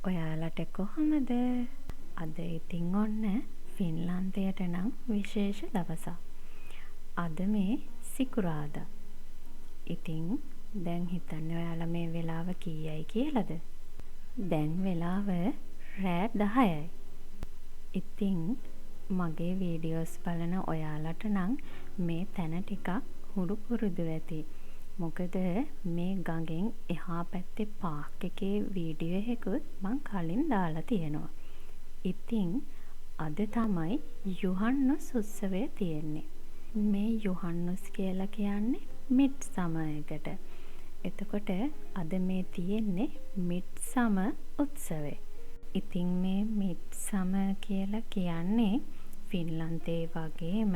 ඔයාලට කොහොමද? අද ඉතින් ඔන්න ෆින්ලන්තයට නම් විශේෂ දවසක්. අද මේ සිකුරාදා. ඉතින් දැන් හිතන්න ඔයාලා මේ වෙලාව කීයයි කියලාද? දැන් වෙලාව රෑ 10යි. ඉතින් මගේ වීඩියෝස් බලන ඔයාලට නම් මේ තැන ටිකක් හුරු පුරුදු ඇති. මොකද මේ ගඟෙන් එහා පැත්තේ පාක් එකේ වීඩියෝ එකකුත් මං කලින් දාලා තියෙනවා. ඉතින් අද තමයි යුහන්නුස් උත්සවය තියෙන්නේ. මේ යුහන්නුස් කියලා කියන්නේ මිඩ්සමර් එකට. එතකොට අද මේ තියෙන්නේ මිඩ්සමර් උත්සවය. ඉතින් මේ මිඩ්සමර් කියලා කියන්නේ ෆින්ලන්තේ වගේම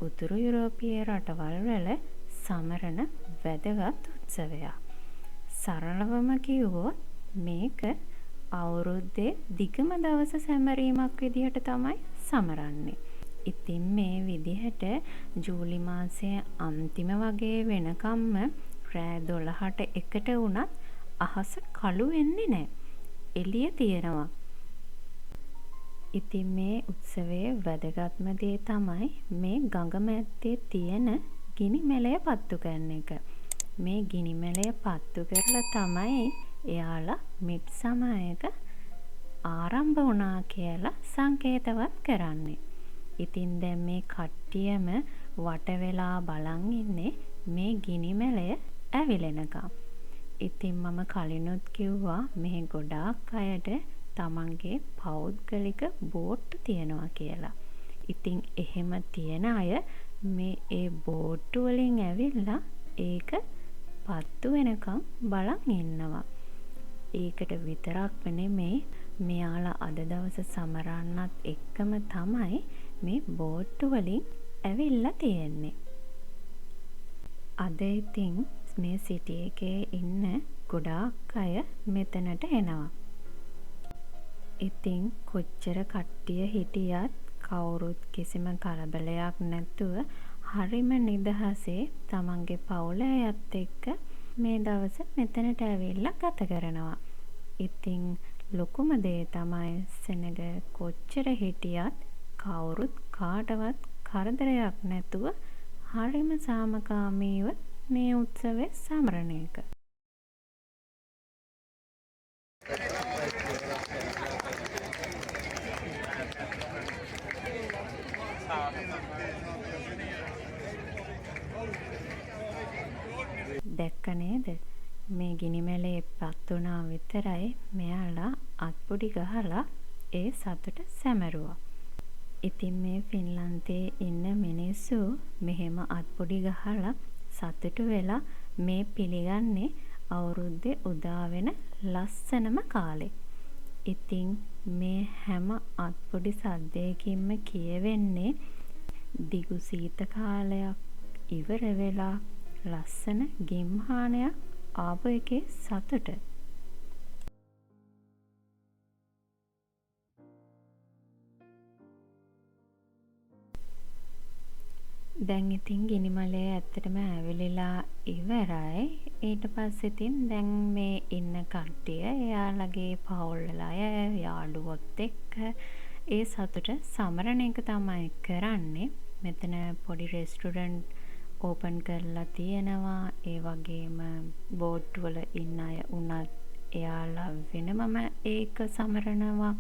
උතුරු යුරෝපීය රටවල් වල සමරන වැදගත් උත්සවයක්. සරලවම කිව්වොත් මේක අවුරුද්දේ දිගම දවස සැමරීමක් විදිහට තමයි සමරන්නේ. ඉතින් මේ විදිහට ජූලි මාසයේ අන්තිම වගේ වෙනකම්ම රෑ 12ට එකට වුණත් අහස කළු වෙන්නේ නැහැ. එළිය තියෙනවා. ඉතින් මේ උත්සවයේ වැදගත්ම දේ තමයි මේ ගඟ මැද්දේ තියෙන ගිනි මැලය පත්තු කරන එක. මේ ගිනි මැලය පත්තු කරලා තමයි එයාලා මිඩ්සමර් එක ආරම්භ වුණා කියලා සංකේතවත් කරන්නේ. ඉතින් දැන් මේ කට්ටියම වට වෙලා බලන් ඉන්නේ මේ ගිනි මැලය ඇවිලෙනකම්. ඉතින් මම කලිනුත් කිව්වා මේ ගොඩාක් අයට තමන්ගේ පෞද්ගලික බෝට්ටු තියනවා කියලා. ඉතින් එහෙම තියන අය මේ ඒ බෝට්ටු වලින් ඇවිල්ලා ඒක පත්තු වෙනකම් බලන් ඉන්නවා. ඒකට විතරක් නෙමෙයි මෙයාලා අද දවස සමරන්නත් එක්කම තමයි මේ බෝට්ටු වලින් ඇවිල්ලා තියෙන්නේ. අද ඉතින් මේ සිටි එකේ ඉන්න ගොඩාක් අය මෙතනට එනවා. ඉතින් කොච්චර කට්ටිය හිටියත් කවුරුත් කිසිම කලබලයක් නැතුව හරිම නිදහසේ තමන්ගේ පවුල අයත් එක්ක මේ දවස මෙතනට ඇවිල්ලා ගත කරනවා. ඉතින් ලොකුම දේ තමයි සෙනග කොච්චර හිටියත් කවුරුත් කාටවත් කරදරයක් නැතුව හරිම සාමකාමීව මේ උත්සවය සමරන එක. දැක්ක නේද? මේ ගිනි මැලේ පත් වුණා විතරයි මෙයාලා අත්පොඩි ගහලා ඒ සතුට සැමරුවා. ඉතින් මේ ෆින්ලන්තේ ඉන්න මිනිස්සු මෙහෙම අත්පොඩි ගහලා සතුටු වෙලා මේ පිළිගන්නේ අවුරුද්දේ උදා වෙන ලස්සනම කාලේ. ඉතින් මේ හැම අත්පොඩි සද්දයකින්ම කියවෙන්නේ දිගු සීත කාලයක් ඉවර වෙලා ලස්සන ගිම්හානයක් ආපු එකේ සතුට. දැන් ඉතින් ගිනිමලය ඇත්තටම ඇවිලිලා ඉවරයි. ඊට පස්සේ ඉතින් දැන් මේ ඉන්න කට්ටිය එයාලගේ පවුල් අය යාළුවොත් එක්ක ඒ සතුට සමරන එක තමයි කරන්නේ. මෙතන පොඩි රෙස්ටුරන්ට් ඕපන් කරලා තියෙනවා. ඒ වගේම බෝට් වල ඉන්න අය උනත් එයාලා වෙනමම ඒක සමරනවා.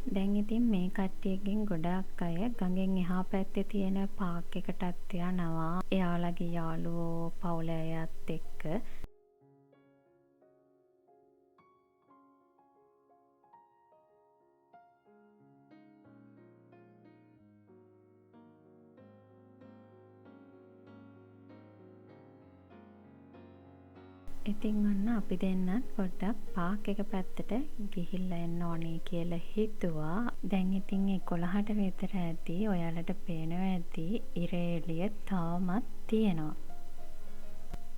දැන් ඉතින් මේ කට්ටියගෙන් ගොඩාක් අය ගඟෙන් එහා පැත්තේ තියෙන පාක් එකටත් යනවා. එයාලගේ යාළුවෝ පවුල අයත් එක්ක. ඉතින් ඔන්න අපි දෙන්නත් පොඩ්ඩක් පාක් එක පැත්තට ගිහිල්ලා එන්න ඕනේ කියලා හිතුවා. දැන් ඉතින් 11ට විතර ඇති. ඔයාලට පේනවා ඇති ඉර එළිය තාමත් තියෙනවා.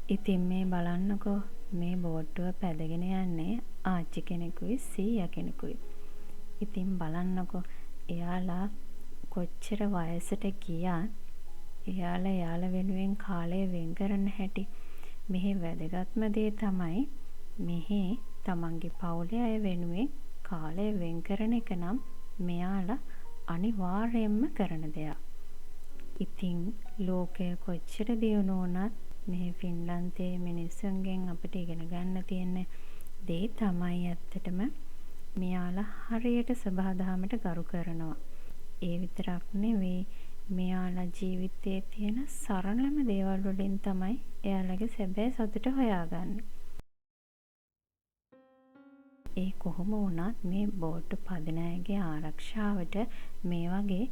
ඉතින් මේ බලන්නකෝ මේ බෝට්ටුව පැදගෙන යන්නේ ආච්චි කෙනෙකුයි සීයා කෙනෙකුයි. ඉතින් බලන්නකෝ එයාලා කොච්චර වයසට ගියත් එයාලා වෙනුවෙන් කාලය වෙන් කරන හැටි. මෙහි වැදගත්ම දේ තමයි මෙහි තමන්ගේ පවුලේ අය වෙනුවෙන් කාලය වෙන් කරන එක නම් මෙයාලා අනිවාර්යයෙන්ම කරන දෙයක්. ඉතින් ලෝකය කොච්චර දියුණු වුණත් මේ ෆින්ලන්තයේ මිනිස්සුන්ගෙන් අපිට ඉගෙන ගන්න තියෙන දේ තමයි ඇත්තටම මෙයාලා හරියට සබහාදහමට ගරු කරනවා. ඒ විතරක් නෙවෙයි මෙයාලා ජීවිතයේ තියෙන සරලම දේවල් වලින් තමයි එයාලගේ සැබෑ සතුට හොයාගන්නේ. ඒ කොහොම වුණත් මේ බෝට්ටු පදින අයගේ ආරක්ෂාවට මේ වගේ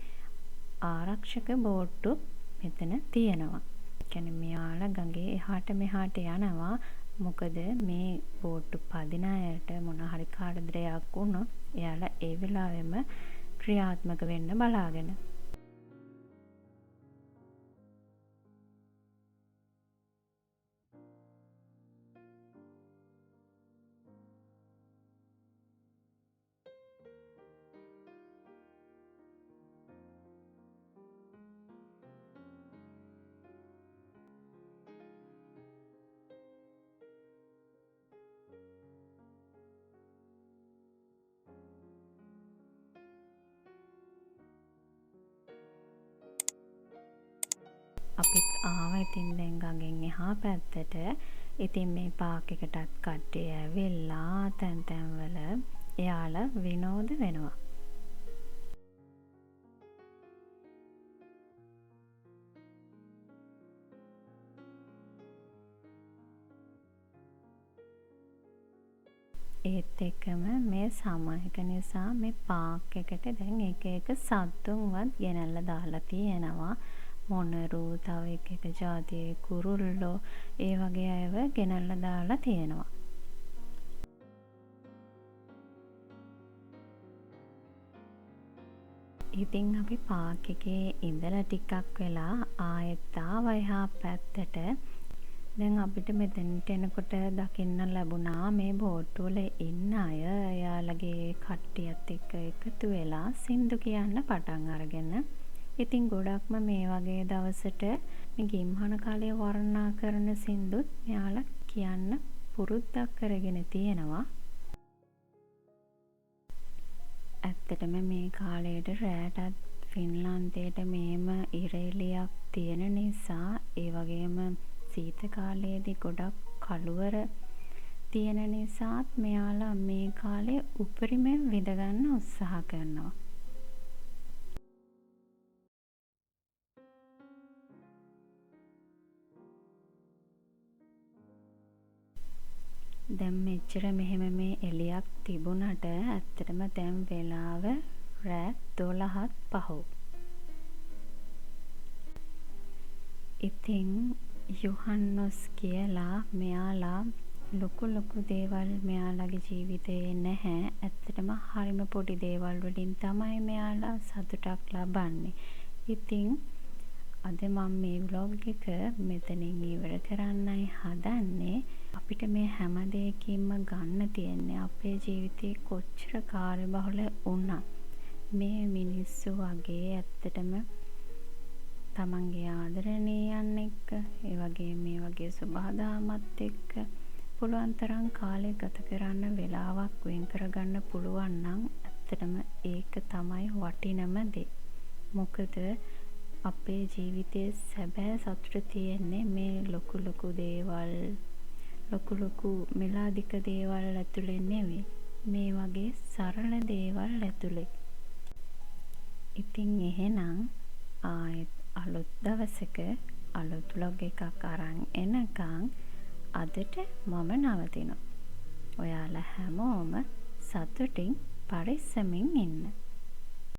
ආරක්ෂක බෝට්ටු මෙතන තියෙනවා. කියන්නේ මෙයාලා ගඟේ එහාට මෙහාට යනවා. මොකද මේ බෝට්ටු පදින අයට මොන හරි කාර්යයක් වුණොත් එයාලා ඒ වෙලාවෙම ක්‍රියාත්මක වෙන්න බලාගෙන. අපිත් ආවා ඉතින් දැන් ගඟෙන් එහා පැත්තට. ඉතින් මේ පාක් එකටත් කට්ටිය ඇවිල්ලා තැන් වල එයාලා විනෝද වෙනවා. ඒත් එක්කම මේ සමයක නිසා මේ පාක් එකට දැන් එක සත්තුන්වත් ගෙනල්ලා දාලා තියෙනවා. මොනරු තව එක ජාතියේ කුරුල්ලෝ ඒ වගේ අයව ගෙනල්ලා දාලා තියෙනවා. ඉතින් අපි පාක් එකේ ඉඳලා ටිකක් වෙලා ආයෙත් ආවා එහා පැත්තට. දැන් අපිට මෙතනට එනකොට දකින්න ලැබුණා මේ බෝට්ටු වල ඉන්න අය එයාලගේ කට්ටියත් එක්ක එකතු වෙලා සින්දු කියන්න පටන් අරගෙන. ඉතින් ගොඩක්ම මේ වගේ දවසට මේ ගිම්හන කාලය වර්ණනා කරන සින්දුත් මෙයාලා කියන්න පුරුද්දක් කරගෙන තියෙනවා. ඇත්තටම මේ කාලයට රැටත් ෆින්ලන්තයට මේම ඉර එළියක් තියෙන නිසා ඒ වගේම සීත කාලයේදී ගොඩක් කළුවර තියෙන නිසාත් මෙයාලා මේ කාලේ උපරිමයෙන් විඳ ගන්න උත්සාහ කරනවා. දැන් මෙච්චර මෙහෙම මේ එළියක් තිබුණට ඇත්තටම දැන් වෙලාව රෑ 12:05. ඉතින් යොහන්නොස් කියලා මෙයාලා ලොකු දේවල් මෙයාලගේ ජීවිතේ නැහැ. ඇත්තටම හරිම පොඩි දේවල් වලින් තමයි මෙයාලා සතුටක් ලබන්නේ. ඉතින් අද මම මේ vlog එක මෙතනින් ඉවර කරන්නයි හදන්නේ. අපිට මේ හැම දෙයකින්ම ගන්න තියෙන්නේ අපේ ජීවිතේ කොච්චර කාර්යබහුල වුණත් මේ මිනිස්සු වගේ ඇත්තටම තමන්ගේ ආදරණීයන් එක්ක ඒ වගේ මේ වගේ සබහාදහමත් එක්ක පුළුවන් තරම් කාලය ගත කරන්න වෙලාවක් වෙන් කරගන්න පුළුවන් නම් ඇත්තටම ඒක තමයි වටිනම දේ. මොකද අපේ ජීවිතයේ සැබෑ සතුට තියෙන්නේ මේ ලොකු දේවල් ලොකු මෙලාදික දේවල් ඇතුලේ නෙවෙයි. මේ වගේ සරල දේවල් ඇතුලේ. ඉතින් එහෙනම් ආයෙත් අලුත් දවසක අලුත් vlog එකක් අරන් එනකන් අදට මම නවතිනවා. ඔයාලා හැමෝම සතුටින් පරිස්සමින් ඉන්න.